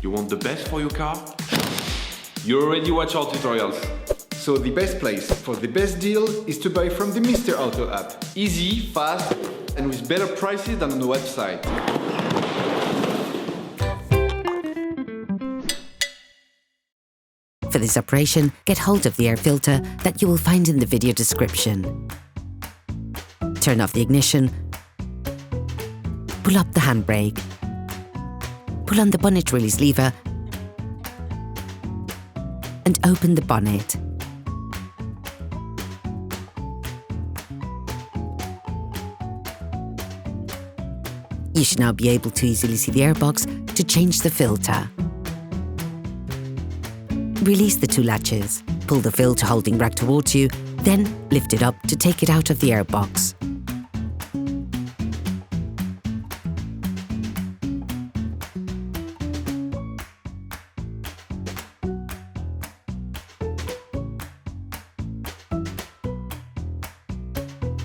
You want the best for your car? You already watch our tutorials. So the best place for the best deal is to buy from the Mr. Auto app. Easy, fast, and with better prices than on the website. For this operation, get hold of the air filter that you will find in the video description. Turn off the ignition, pull up the handbrake, pull on the bonnet release lever and open the bonnet. You should now be able to easily see the airbox to change the filter. Release the two latches, pull the filter holding rack towards you, then lift it up to take it out of the airbox.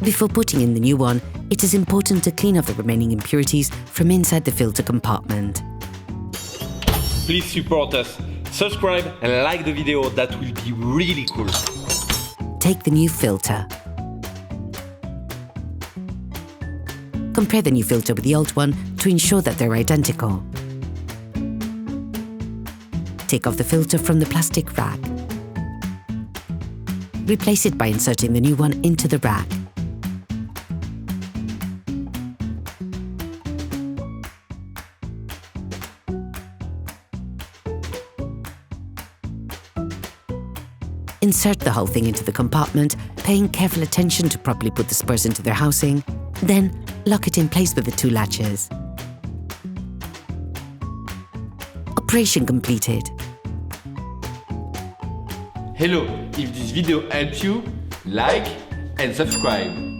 Before putting in the new one, it is important to clean off the remaining impurities from inside the filter compartment. Please support us. Subscribe and like the video, that will be really cool. Take the new filter. Compare the new filter with the old one to ensure that they're identical. Take off the filter from the plastic rack. Replace it by inserting the new one into the rack. Insert the whole thing into the compartment, paying careful attention to properly put the spurs into their housing. Then, lock it in place with the two latches. Operation completed. Hello, if this video helped you, like and subscribe.